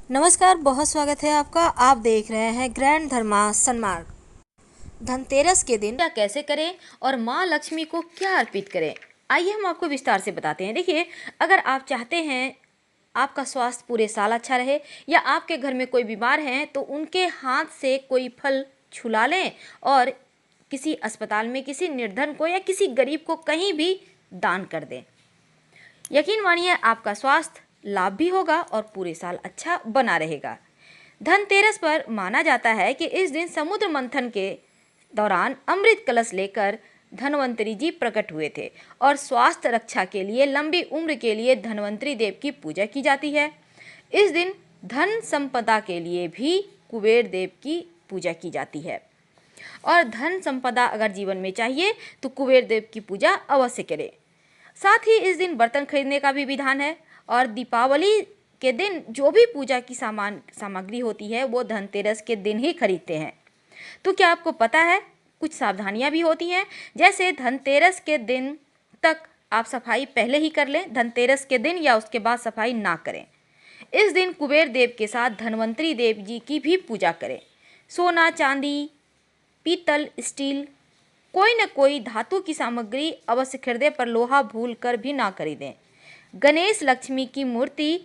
नमस्कार, बहुत स्वागत है आपका। आप देख रहे हैं ग्रैंड धर्मा सन्मार्ग। धनतेरस के दिन क्या कैसे करें और माँ लक्ष्मी को क्या अर्पित करें, आइए हम आपको विस्तार से बताते हैं। देखिए, अगर आप चाहते हैं आपका स्वास्थ्य पूरे साल अच्छा रहे या आपके घर में कोई बीमार हैं तो उनके हाथ से कोई फल छुला लें और किसी अस्पताल में किसी निर्धन को या किसी गरीब को कहीं भी दान कर दें। यकीन मानिए आपका स्वास्थ्य लाभ भी होगा और पूरे साल अच्छा बना रहेगा। धनतेरस पर माना जाता है कि इस दिन समुद्र मंथन के दौरान अमृत कलश लेकर धन्वंतरी जी प्रकट हुए थे और स्वास्थ्य रक्षा के लिए लंबी उम्र के लिए धन्वंतरी देव की पूजा की जाती है। इस दिन धन संपदा के लिए भी कुबेर देव की पूजा की जाती है और धन संपदा अगर जीवन में चाहिए तो कुबेर देव की पूजा अवश्य करें। साथ ही इस दिन बर्तन खरीदने का भी विधान है और दीपावली के दिन जो भी पूजा की सामग्री होती है वो धनतेरस के दिन ही खरीदते हैं। तो क्या आपको पता है कुछ सावधानियां भी होती हैं, जैसे धनतेरस के दिन तक आप सफाई पहले ही कर लें, धनतेरस के दिन या उसके बाद सफाई ना करें। इस दिन कुबेर देव के साथ धन्वंतरी देव जी की भी पूजा करें। सोना, चांदी, पीतल, स्टील, कोई न कोई धातु की सामग्री अवश्य खरीदें, पर लोहा भूल कर भी ना खरीदें। गणेश लक्ष्मी की मूर्ति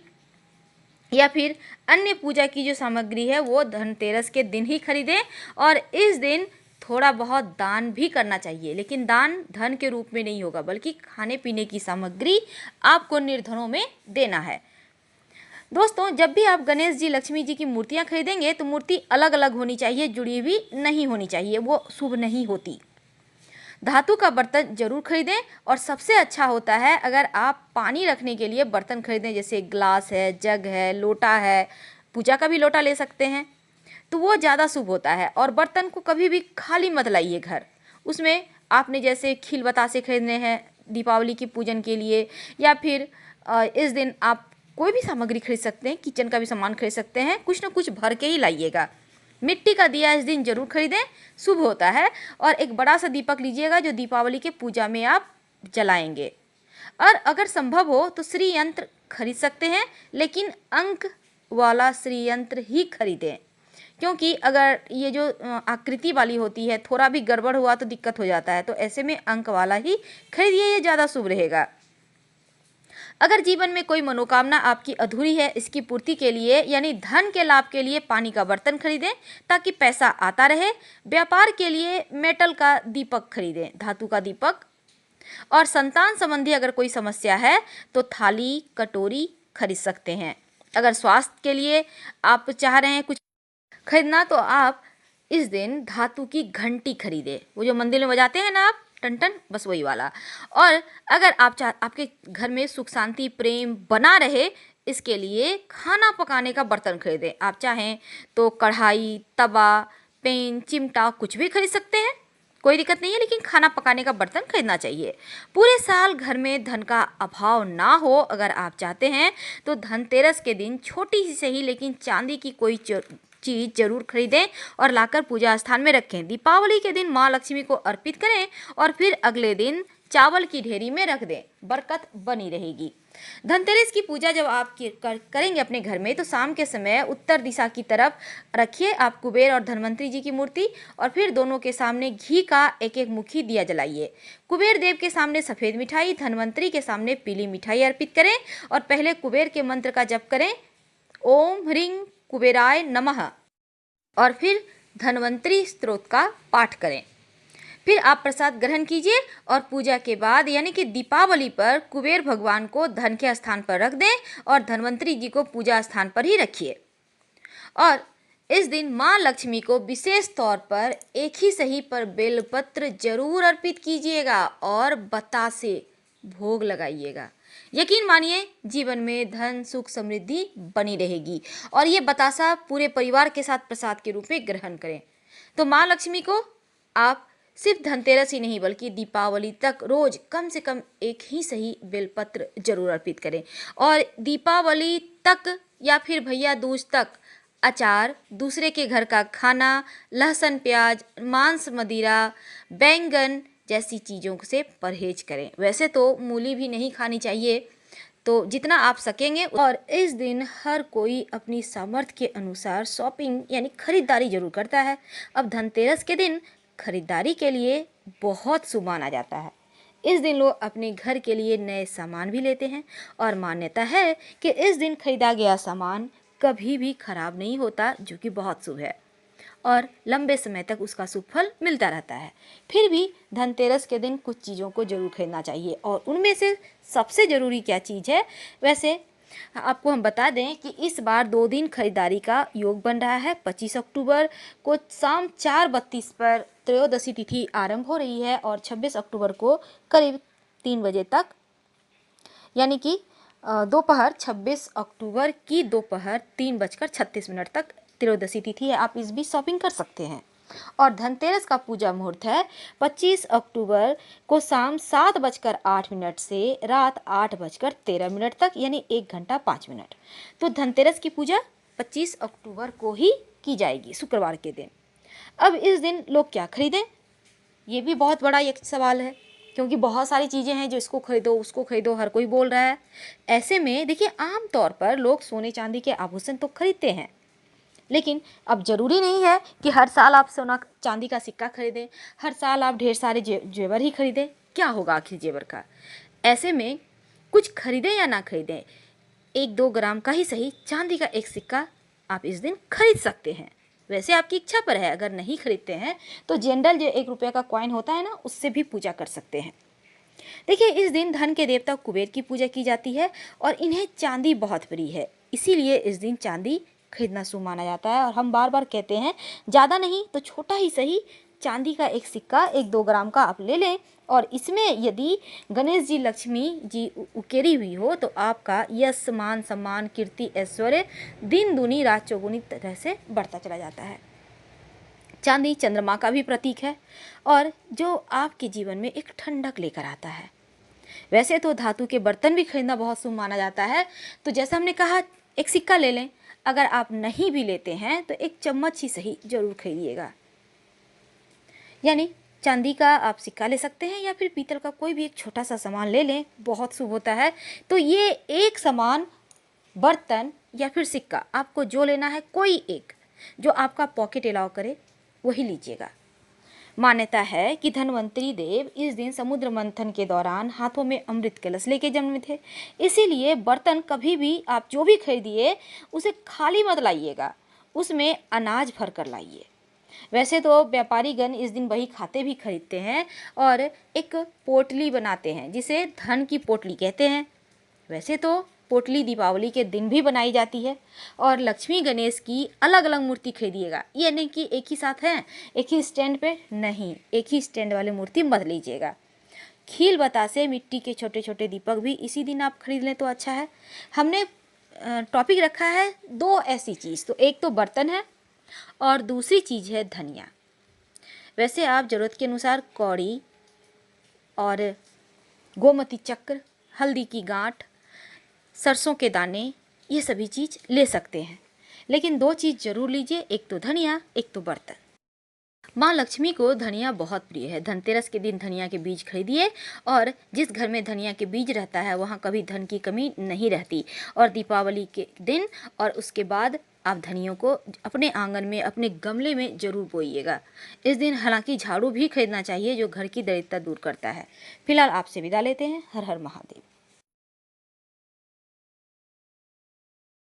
या फिर अन्य पूजा की जो सामग्री है वो धनतेरस के दिन ही खरीदें और इस दिन थोड़ा बहुत दान भी करना चाहिए, लेकिन दान धन के रूप में नहीं होगा बल्कि खाने पीने की सामग्री आपको निर्धनों में देना है। दोस्तों, जब भी आप गणेश जी, लक्ष्मी जी की मूर्तियां खरीदेंगे तो मूर्ति अलग अलग होनी चाहिए, जुड़ी हुई नहीं होनी चाहिए, वो शुभ नहीं होती। धातु का बर्तन जरूर खरीदें और सबसे अच्छा होता है अगर आप पानी रखने के लिए बर्तन खरीदें, जैसे ग्लास है, जग है, लोटा है, पूजा का भी लोटा ले सकते हैं, तो वो ज़्यादा शुभ होता है। और बर्तन को कभी भी खाली मत लाइए घर, उसमें आपने जैसे खील बतासे खरीदने हैं दीपावली की पूजन के लिए, या फिर इस दिन आप कोई भी सामग्री खरीद सकते हैं, किचन का भी सामान खरीद सकते हैं, कुछ ना कुछ भर के ही लाइएगा। मिट्टी का दिया इस दिन जरूर खरीदें, शुभ होता है। और एक बड़ा सा दीपक लीजिएगा जो दीपावली के पूजा में आप जलाएंगे। और अगर संभव हो तो श्री यंत्र खरीद सकते हैं, लेकिन अंक वाला श्री यंत्र ही खरीदें, क्योंकि अगर ये जो आकृति वाली होती है थोड़ा भी गड़बड़ हुआ तो दिक्कत हो जाता है, तो ऐसे में अंक वाला ही खरीदिए, ये ज़्यादा शुभ रहेगा। अगर जीवन में कोई मनोकामना आपकी अधूरी है, इसकी पूर्ति के लिए यानी धन के लाभ के लिए पानी का बर्तन खरीदें ताकि पैसा आता रहे। व्यापार के लिए मेटल का दीपक खरीदें, धातु का दीपक। और संतान संबंधी अगर कोई समस्या है तो थाली, कटोरी खरीद सकते हैं। अगर स्वास्थ्य के लिए आप चाह रहे हैं कुछ खरीदना तो आप इस दिन धातु की घंटी खरीदें, वो जो मंदिर में बजाते हैं ना आप, टन टन, बस वही वाला। और अगर आपके घर में सुख शांति प्रेम बना रहे, इसके लिए खाना पकाने का बर्तन खरीदें। आप चाहें तो कढ़ाई, तवा, पेन, चिमटा कुछ भी खरीद सकते हैं, कोई दिक्कत नहीं है, लेकिन खाना पकाने का बर्तन खरीदना चाहिए। पूरे साल घर में धन का अभाव ना हो अगर आप चाहते हैं तो धनतेरस के दिन छोटी सी सही लेकिन चांदी की कोई चीज़ जरूर खरीदें और लाकर पूजा स्थान में रखें। दीपावली के दिन माँ लक्ष्मी को अर्पित करें और फिर अगले दिन चावल की ढेरी में रख दें, बरकत बनी रहेगी। धनतेरस की पूजा जब आप करेंगे अपने घर में तो शाम के समय उत्तर दिशा की तरफ रखिए आप कुबेर और धन्वंतरी जी की मूर्ति, और फिर दोनों के सामने घी का एक एक मुखी दिया जलाइए। कुबेर देव के सामने सफ़ेद मिठाई, धन्वंतरी के सामने पीली मिठाई अर्पित करें और पहले कुबेर के मंत्र का जप करें, ओम ह्रीं कुबेराय नमः, और फिर धन्वंतरी स्तोत्र का पाठ करें। फिर आप प्रसाद ग्रहण कीजिए और पूजा के बाद यानी कि दीपावली पर कुबेर भगवान को धन के स्थान पर रख दें और धन्वंतरी जी को पूजा स्थान पर ही रखिए। और इस दिन माँ लक्ष्मी को विशेष तौर पर एक ही सही पर बेलपत्र जरूर अर्पित कीजिएगा और बतासे भोग लगाइएगा। यकीन मानिए जीवन में धन, सुख, समृद्धि बनी रहेगी। और ये बतासा पूरे परिवार के साथ प्रसाद के रूप में ग्रहण करें। तो माँ लक्ष्मी को आप सिर्फ धनतेरस ही नहीं बल्कि दीपावली तक रोज कम से कम एक ही सही बेलपत्र जरूर अर्पित करें। और दीपावली तक या फिर भैया दूज तक अचार, दूसरे के घर का खाना, लहसुन प्याज, मांस मदिरा, बैंगन जैसी चीज़ों से परहेज करें। वैसे तो मूली भी नहीं खानी चाहिए, तो जितना आप सकेंगे। और इस दिन हर कोई अपनी सामर्थ्य के अनुसार शॉपिंग यानी खरीदारी जरूर करता है। अब धनतेरस के दिन खरीदारी के लिए बहुत शुभ माना जाता है। इस दिन लोग अपने घर के लिए नए सामान भी लेते हैं और मान्यता है कि इस दिन खरीदा गया सामान कभी भी खराब नहीं होता, जो कि बहुत शुभ है और लंबे समय तक उसका शुभ फल मिलता रहता है। फिर भी धनतेरस के दिन कुछ चीज़ों को जरूर खरीदना चाहिए और उनमें से सबसे ज़रूरी क्या चीज़ है, वैसे आपको हम बता दें कि इस बार 2 दिन खरीदारी का योग बन रहा है। 25 अक्टूबर को शाम 4:32 पर त्रयोदशी तिथि आरंभ हो रही है और 26 अक्टूबर को करीब 3 बजे तक, यानी कि दोपहर 26 अक्टूबर की दोपहर 3:36 तक त्रयोदशी तिथि है। आप इस बीच शॉपिंग कर सकते हैं। और धनतेरस का पूजा मुहूर्त है 25 अक्टूबर को शाम 7:08 से रात 8:13 तक, यानी 1 घंटा 5 मिनट। तो धनतेरस की पूजा 25 अक्टूबर को ही की जाएगी, शुक्रवार के दिन। अब इस दिन लोग क्या खरीदें, ये भी बहुत बड़ा एक सवाल है, क्योंकि बहुत सारी चीज़ें हैं जो इसको खरीदो उसको खरीदो हर कोई बोल रहा है। ऐसे में देखिए, आम तौर पर लोग सोने चांदी के आभूषण तो खरीदते हैं, लेकिन अब ज़रूरी नहीं है कि हर साल आप सोना चांदी का सिक्का खरीदें, हर साल आप ढेर सारे जेवर ही खरीदें। क्या होगा आखिर जेवर का? ऐसे में कुछ खरीदें या ना खरीदें, 1-2 ग्राम का ही सही चांदी का एक सिक्का आप इस दिन खरीद सकते हैं। वैसे आपकी इच्छा पर है, अगर नहीं खरीदते हैं तो जनरल जो 1 रुपये का कॉइन होता है ना, उससे भी पूजा कर सकते हैं। देखिए, इस दिन धन के देवता कुबेर की पूजा की जाती है और इन्हें चांदी बहुत प्रिय है, इसीलिए इस दिन चांदी खरीदना शुभ माना जाता है। और हम बार बार कहते हैं, ज़्यादा नहीं तो छोटा ही सही चांदी का एक सिक्का 1-2 ग्राम का आप ले लें और इसमें यदि गणेश जी लक्ष्मी जी उकेरी हुई हो तो आपका यश मान सम्मान कीर्ति ऐश्वर्य दिन दूनी रात चौगुनी तरह से बढ़ता चला जाता है। चांदी चंद्रमा का भी प्रतीक है और जो आपके जीवन में एक ठंडक लेकर आता है। वैसे तो धातु के बर्तन भी खरीदना बहुत शुभ माना जाता है, तो जैसा हमने कहा एक सिक्का ले लें। अगर आप नहीं भी लेते हैं तो एक चम्मच ही सही जरूर खरीदिएगा, यानी चांदी का आप सिक्का ले सकते हैं या फिर पीतल का कोई भी एक छोटा सा सामान ले लें, बहुत शुभ होता है। तो ये एक सामान, बर्तन या फिर सिक्का, आपको जो लेना है कोई एक जो आपका पॉकेट अलाउ करे वही लीजिएगा। मान्यता है कि धन्वंतरी देव इस दिन समुद्र मंथन के दौरान हाथों में अमृत कलश लेके जन्मे थे, इसीलिए बर्तन कभी भी आप जो भी खरीदिए उसे खाली मत लाइएगा, उसमें अनाज भर कर लाइए। वैसे तो व्यापारीगण इस दिन बही खाते भी खरीदते हैं और एक पोटली बनाते हैं जिसे धन की पोटली कहते हैं। वैसे तो पोटली दीपावली के दिन भी बनाई जाती है। और लक्ष्मी गणेश की अलग अलग मूर्ति खरीदिएगा, ये नहीं कि एक ही साथ हैं एक ही स्टैंड पे, नहीं, एक ही स्टैंड वाली मूर्ति मत लीजिएगा। खील बतासे मिट्टी के छोटे छोटे दीपक भी इसी दिन आप खरीद लें तो अच्छा है। हमने टॉपिक रखा है 2 ऐसी चीज़, तो एक तो बर्तन है और दूसरी चीज़ है धनिया। वैसे आप ज़रूरत के अनुसार कौड़ी और गोमती चक्र, हल्दी की गांठ, सरसों के दाने, ये सभी चीज़ ले सकते हैं, लेकिन 2 चीज़ जरूर लीजिए, एक तो धनिया एक तो बर्तन। माँ लक्ष्मी को धनिया बहुत प्रिय है। धनतेरस के दिन धनिया के बीज खरीदिए और जिस घर में धनिया के बीज रहता है वहाँ कभी धन की कमी नहीं रहती। और दीपावली के दिन और उसके बाद आप धनियों को अपने आंगन में अपने गमले में जरूर बोइएगा। इस दिन हालांकि झाड़ू भी खरीदना चाहिए जो घर की दरिद्रता दूर करता है। फिलहाल आपसे विदा लेते हैं। हर हर महादेव।